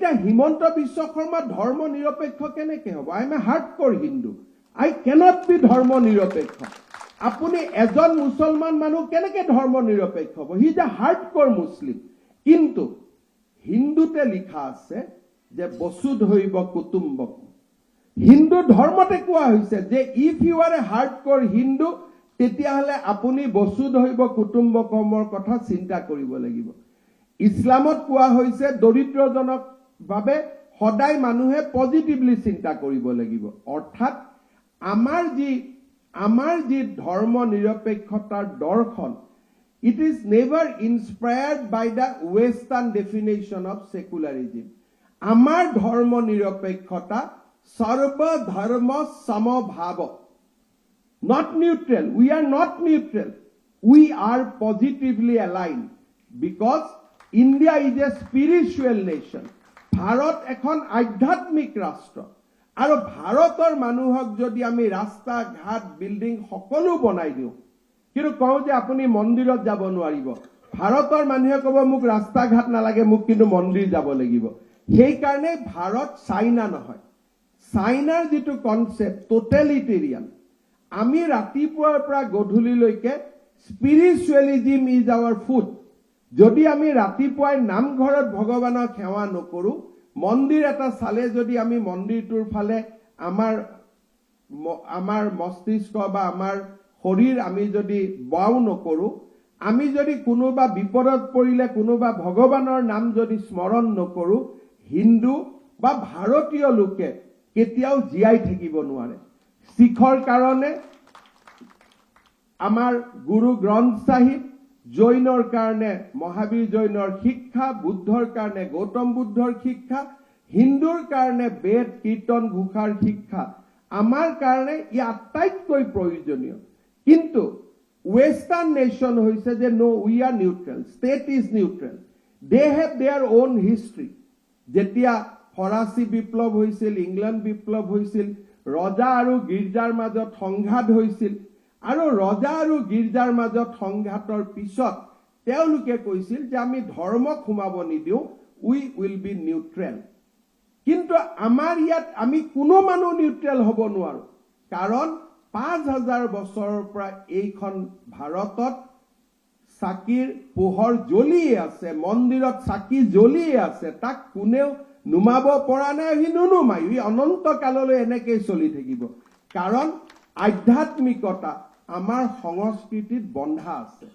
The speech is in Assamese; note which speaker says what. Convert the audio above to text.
Speaker 1: এতিয়া হিমন্ত বিশ্ব শৰ্মা ধৰ্ম নিৰপেক্ষ কেনেকে হ'ব? I am a hardcore Hindu, I cannot be ধৰ্ম নিৰপেক্ষ। আপুনি এজন মুছলমান মানুহ কেনেকে ধৰ্ম নিৰপেক্ষ হ'ব? হি ইজ এ হাৰ্ডক'ৰ মুছলিম। কিন্তু হিন্দুতে লিখা আছে যে বসুধৈৱ কুটুম্বকম। হিন্দু ধৰ্মতে কোৱা হৈছে যে if U R A hardcore Hindu, তেতিয়াহ'লে আপুনি বসুধৈৱ কুটুম্বকমৰ কথা চিন্তা কৰিব লাগিব। ইছলামত কোৱা হৈছে দৰিদ্ৰজনক বাবে সদায় মানুহে পজিটিভলি চিন্তা কৰিব লাগিব। অৰ্থাৎ আমাৰ যি ধৰ্ম নিৰপেক্ষতাৰ দৰ্শন, it is never inspired by the western definition of secularism. আমাৰ ধৰ্ম নিৰপেক্ষতা সৰ্ব ধৰ্ম সমভাৱ, not neutral. We are not neutral. We are positively aligned because India is a spiritual nation. Bharat এখন আধ্যাত্মিক ৰাষ্ট্ৰ আৰু ভাৰতৰ মানুহক যদি আমি ৰাস্তা ঘাট বিল্ডিং সকলো বনাই দিওঁ, কিন্তু কওঁ যে আপুনি মন্দিৰত যাব নোৱাৰিব, ভাৰতৰ মানুহে ক'ব মোক ৰাস্তা ঘাট নালাগে, মোক কিন্তু মন্দিৰ যাব লাগিব। সেইকাৰণে ভাৰত চাইনা নহয়। চাইনাৰ যিটো কনচেপ্ট টোটেলিটেৰিয়ান, আমি ৰাতিপুৱাৰ পৰা গধূলিলৈকে স্পিৰিচুৱেলিজিম ইজ আৱাৰ ফুড। যদি আমি ৰাতিপুৱাই নামঘৰত ভগৱানক সেৱা নকৰো, মন্দিৰ এটা চালে যদি আমি মন্দিৰটোৰ ফালে আমাৰ মস্তিষ্ক বা আমাৰ শৰীৰ আমি যদি বাও নকৰো, আমি যদি কোনোবা বিপদত পৰিলে কোনোবা ভগৱানৰ নাম যদি স্মৰণ নকৰো, হিন্দু বা ভাৰতীয় লোকে কেতিয়াও জীয়াই থাকিব নোৱাৰে। শিখৰ কাৰণে আমাৰ গুৰু গ্ৰন্থ সাহিব, জৈনৰ কাৰণে মহাবীৰ জৈনৰ শিক্ষা, বুদ্ধৰ কাৰণে গৌতম বুদ্ধৰ শিক্ষা, হিন্দুৰ কাৰণে বেদ কীৰ্তন ঘোষাৰ শিক্ষা আমাৰ কাৰণে ই আটাইতকৈ প্ৰয়োজনীয়। কিন্তু ৱেষ্টাৰ্ণ নেশ্যন হৈছে যে no, we are neutral, state is neutral, they have their own history. যেতিয়া ফৰাচী বিপ্লৱ হৈছিল, ইংলেণ্ড বিপ্লৱ হৈছিল, ৰজা আৰু গীৰ্জাৰ মাজত সংঘাত হৈছিল, আৰু ৰজা আৰু গীৰ্জাৰ মাজত সংঘাতৰ পিছত তেওঁলোকে কৈছিল যে আমি ধৰ্মক সোমাব নিদিওঁ, উই উইল বি নিউট্ৰেল। কিন্তু আমাৰ ইয়াত আমি কোনো মানুহ নিউট্ৰেল হ'ব নোৱাৰো, কাৰণ 5000 বছৰৰ পৰা এইখন ভাৰতত চাকিৰ পোহৰ জ্বলিয়ে আছে, মন্দিৰত চাকি জ্বলিয়ে আছে, তাক কোনেও নুমাব পৰা নাই, সি নুনুমাই, ই অনন্ত কাললৈ এনেকেই চলি থাকিব। কাৰণ আধ্যাত্মিকতা আমাৰ সংস্কৃতিত বন্ধা আছে।